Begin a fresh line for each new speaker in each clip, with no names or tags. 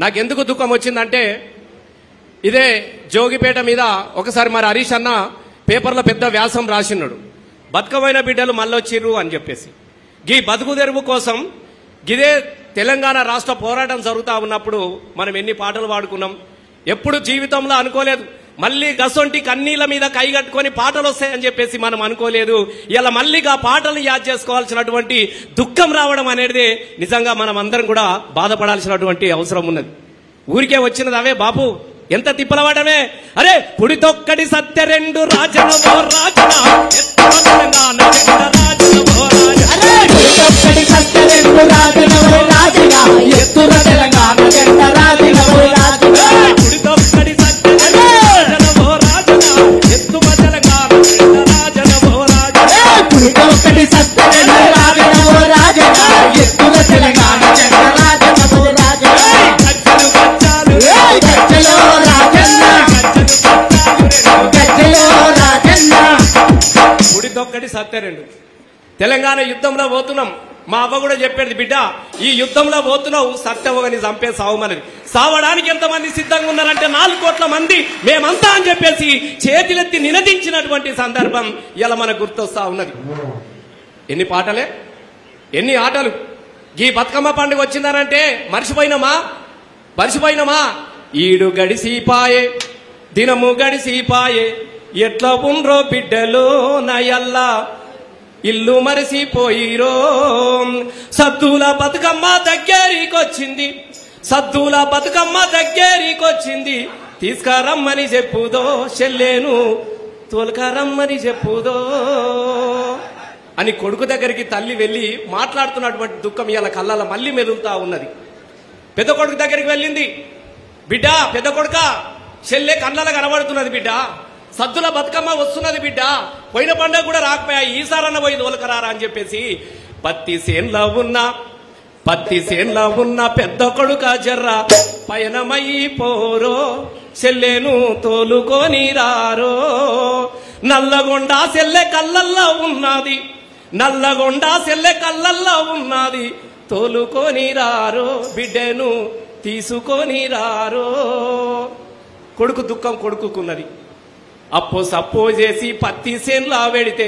నాకెందుకు దుఃఖం వచ్చిందంటే ఇదే జోగిపేట మీద ఒకసారి మరి హరీష్ అన్న పేపర్లో పెద్ద వ్యాసం రాసినాడు. బతుకమైన బిడ్డలు మళ్ళొచ్చిర్రు అని చెప్పేసి. గీ బతుకు తెరువు కోసం గిదే తెలంగాణ రాష్ట్ర పోరాటం జరుగుతూ ఉన్నప్పుడు మనం ఎన్ని పాటలు పాడుకున్నాం. ఎప్పుడు జీవితంలో అనుకోలేదు మళ్ళీ గసొంటి కన్నీళ్ళ మీద కైగట్టుకొని పాటలు వస్తాయని చెప్పేసి మనం అనుకోలేదు. ఇలా మళ్ళీ ఆ పాటలు యాద్ చేసుకోవాల్సినటువంటి దుఃఖం రావడం అనేది నిజంగా మనం అందరం కూడా బాధపడాల్సినటువంటి అవసరం ఉన్నది. ఊరికే వచ్చినది అవే బాపు ఎంత తిప్పలవాడమే. అరే పుడితొక్కడి సత్య రెండు రాజన ఓ రాజన తెలంగాణ రాజన ఓ రాజన సత్య రెండు రాజన ఓ రాజన ఎత్తుల తెలంగాణ రాజన ఓ రాజన పుడితొక్కడి సత్య రాజన ఓ రాజన ఎత్తుల తెలంగాణ రాజన ఓ రాజన పుడితొక్కడి సత్య రాజన ఓ రాజన ఎత్తుల తెలంగాణ రాజన ఓ రాజన పుడితొక్కటి సత్య రెండు. తెలంగాణ యుద్ధంలో పోతున్నాం. మా అవ్వ కూడా చెప్పేది, బిడ్డ ఈ యుద్ధంలో పోతున్నావు సత్యవని చంపే సావమన్నది. సావడానికి ఎంతమంది సిద్ధంగా ఉన్నారంటే 4 కోట్ల మంది మేమంతా అని చెప్పేసి చేతులెత్తి నినదించినటువంటి సందర్భం ఇలా మనకు గుర్తొస్తా ఉన్నది. ఎన్ని పాటలే ఎన్ని ఆటలు. ఈ బతుకమ్మ పండుగ వచ్చిందనంటే మర్చిపోయినమా ఈడు గడిసిపాయే దినము గడిసిపాయే ఎట్లా ఉండ్రో బిడ్డలో నయల్లా ఇల్లు మరిసిపోయిరో. సద్దుల బతుకమ్మ దగ్గరికొచ్చింది సద్దుల బతుకమ్మ దగ్గరికొచ్చింది తీసుకురమ్మని చెప్పుదో చెల్లేను తోలుకరమ్మని చెప్పుదో అని కొడుకు దగ్గరికి తల్లి వెళ్ళి మాట్లాడుతున్నటువంటి దుఃఖం ఇలా కళ్ళ మళ్ళీ మెదులుతా ఉన్నది. పెద్ద కొడుకు దగ్గరికి వెళ్ళింది. బిడ్డ పెద్ద కొడుక చెల్లె కళ్ళలో కనబడుతున్నది. బిడ్డ సద్దుల బతుకమ్మ వస్తున్నది. బిడ్డ పోయిన పండుగ కూడా రాకపోయా ఈసారన్న పోయి తోలుకరారా అని చెప్పేసి పత్తి సేన్లా ఉన్న పెద్ద కొడుక జర్ర పయనమైపోరో చెల్లెను తోలుకొని రారో. నల్లగొండ సెల్లె కళ్ళల్లో ఉన్నది తోలుకొని రారో బిడ్డను తీసుకొని రారో. కొడుకు దుఃఖం కొడుకున్నది. అప్పో సప్పో చేసి పత్తి సేనులా వెడితే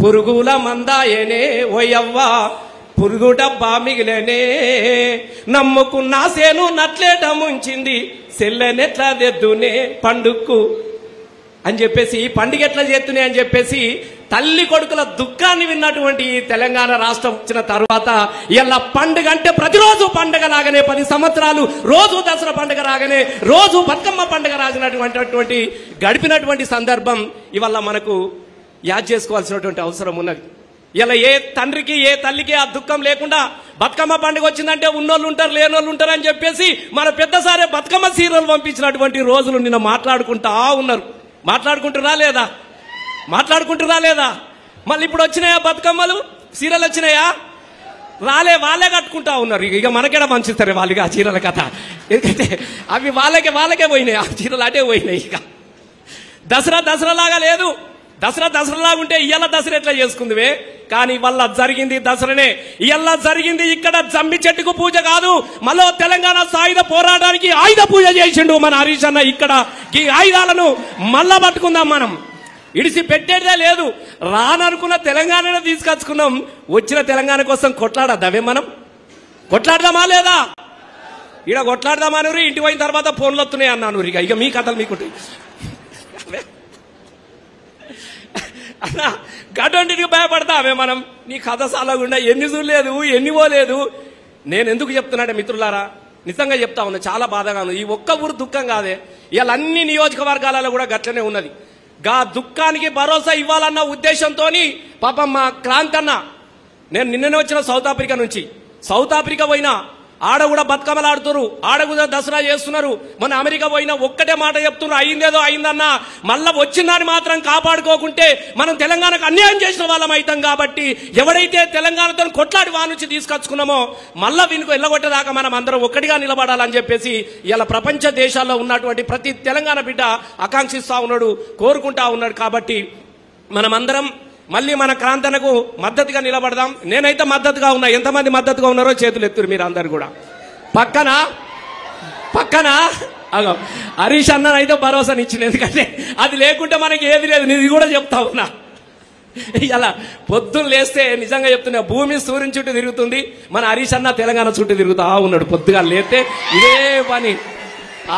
పురుగుల మందాయనే ఓయవ్వా పురుగు డబ్బా మిగిలేనే. నమ్ముకున్న సేను నట్లేట ముంచింది సెల్లెనెట్లా తెద్దునే పండుక్కు అని చెప్పేసి పండుగ ఎట్లా చేస్తునే అని చెప్పేసి తల్లి కొడుకుల దుఃఖాన్ని విన్నటువంటి తెలంగాణ రాష్ట్రం వచ్చిన తర్వాత ఇలా పండుగ అంటే ప్రతిరోజు పండుగ లాగానే 10 సంవత్సరాలు రోజు దసరా పండుగ రాగానే రోజు బతుకమ్మ పండుగ రాసినటువంటి గడిపినటువంటి సందర్భం ఇవాళ మనకు యాద్ చేసుకోవాల్సినటువంటి అవసరం ఉన్నది. ఇలా ఏ తండ్రికి ఏ తల్లికి ఆ దుఃఖం లేకుండా బతుకమ్మ పండుగ వచ్చిందంటే ఉన్నోళ్ళు ఉంటారు లేనోళ్ళు ఉంటారు అని చెప్పేసి మన పెద్దసారే బతుకమ్మ సీరియల్ పంపించినటువంటి రోజులు నిన్న మాట్లాడుకుంటురా లేదా మళ్ళీ ఇప్పుడు వచ్చినాయా బతుకమ్మలు సీరియల్ వచ్చినాయా రాలే. వాళ్ళే కట్టుకుంటా ఉన్నారు. ఇక మనకేడా మంచిస్తారు వాళ్ళకి ఆ చీరల కథ. ఎందుకంటే అవి వాళ్ళకే పోయినాయి. ఆ చీరలు అటే పోయినాయి. ఇక దసరాలాగా లేదు. దసరాలాగా ఉంటే ఇవాళ దసరా ఎట్లా చేసుకుందివే. కానీ ఇవాళ జరిగింది దసరానే. ఇవాళ జరిగింది ఇక్కడ జమ్మి చెట్టుకు పూజ కాదు. మళ్ళీ తెలంగాణ సాయుధ పోరాటానికి ఆయుధ పూజ చేసిండు మన హరీష్ అన్న. ఇక్కడ ఈ ఆయుధాలను మళ్ళా పట్టుకుందాం. మనం ఇడిసి పెట్టేదే లేదు. రాననుకున్న తెలంగాణనే తీసుకొచ్చుకున్నాం. వచ్చిన తెలంగాణ కోసం కొట్లాడద్దామే. మనం కొట్లాడదామా లేదా? ఇడ కొట్లాడదామా నూరి ఇంటి పోయిన తర్వాత ఫోన్లు వస్తున్నాయి అన్నాను. ఇక మీ కథలు మీకుంటాయి అన్నా. గడ్డంటికి భయపడతామే మనం. నీ కథ సాలగుండా ఎన్ని చూడలేదు ఎన్ని పోలేదు. నేను ఎందుకు చెప్తున్నాడే మిత్రులారా, నిజంగా చెప్తా ఉన్నా, చాలా బాధగా ఉంది. ఈ ఒక్క ఊరు దుఃఖం కాదే, ఇలా అన్ని నియోజకవర్గాలలో కూడా గట్లనే ఉన్నది. గా దుఃఖానికి భరోసా ఇవ్వాలన్న ఉద్దేశంతో పాపం మా క్రాంతి అన్న, నేను నిన్ననే వచ్చిన సౌత్ ఆఫ్రికా నుంచి. సౌత్ ఆఫ్రికా పోయినా ఆడ కూడా బతుకమ్మలు ఆడుతున్నారు, ఆడ కూడా దసరా చేస్తున్నారు. మన అమెరికా పోయినా ఒక్కటే మాట చెప్తున్నారు, అయిందేదో అయిందన్నా. మళ్ళా వచ్చిందని మాత్రం కాపాడుకోకుంటే మనం తెలంగాణకు అన్యాయం చేసిన వాళ్ళం అవుతాం. కాబట్టి ఎవడైతే తెలంగాణతో కొట్లాడి వా నుంచి తీసుకొచ్చుకున్నామో మళ్ళా వీనికి వెళ్ళగొట్టేదాకా మనం అందరం ఒక్కటిగా నిలబడాలని చెప్పేసి ఇలా ప్రపంచ దేశాల్లో ఉన్నటువంటి ప్రతి తెలంగాణ బిడ్డ ఆకాంక్షిస్తా ఉన్నాడు, కోరుకుంటా ఉన్నాడు. కాబట్టి మనమందరం మళ్ళీ మన క్రాంతనకు మద్దతుగా నిలబడదాం. నేనైతే మద్దతుగా ఉన్నా. ఎంతమంది మద్దతుగా ఉన్నారో చేతులు ఎత్తురు మీరు అందరు కూడా. పక్కన అగో హరీష్ అన్ననైతే భరోసానిచ్చింది. ఎందుకంటే అది లేకుంటే మనకి ఏది లేదు. ఇది కూడా చెప్తా ఉన్నా. ఇలా పొద్దున్న లేస్తే నిజంగా చెప్తున్నా, భూమి సూర్యుని చుట్టూ తిరుగుతుంది, మన హరీష్ అన్న తెలంగాణ చుట్టూ తిరుగుతా ఉన్నాడు. పొద్దుగా లేస్తే ఇదే పని.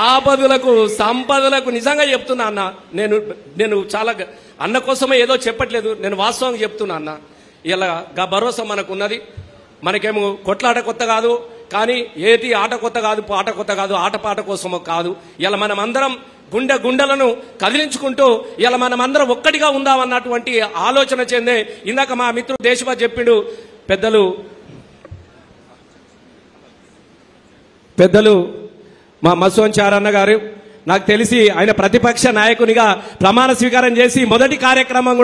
ఆపదలకు సంపదలకు నిజంగా చెప్తున్నా అన్న. నేను చాలా అన్న కోసమే ఏదో చెప్పట్లేదు, నేను వాస్తవంగా చెప్తున్నా అన్న. ఇలా గా భరోసా మనకు ఉన్నది. మనకేమో కొట్లాట కొత్త కాదు, కానీ ఏది ఆట కొత్త కాదు, పాట కొత్త కాదు, ఆటపాట కోసమో కాదు. ఇలా మనం అందరం గుండెలను కదిలించుకుంటూ ఇలా మనం అందరం ఒక్కటిగా ఉందామన్నటువంటి ఆలోచన చెందే ఇందాక మా మిత్రుడు దేశభక్తి చెప్పిండు. పెద్దలు మా మసోన్ చారన్న గారు, నాకు తెలిసి ఆయన ప్రతిపక్ష నాయకునిగా ప్రమాణ స్వీకారం చేసి మొదటి కార్యక్రమం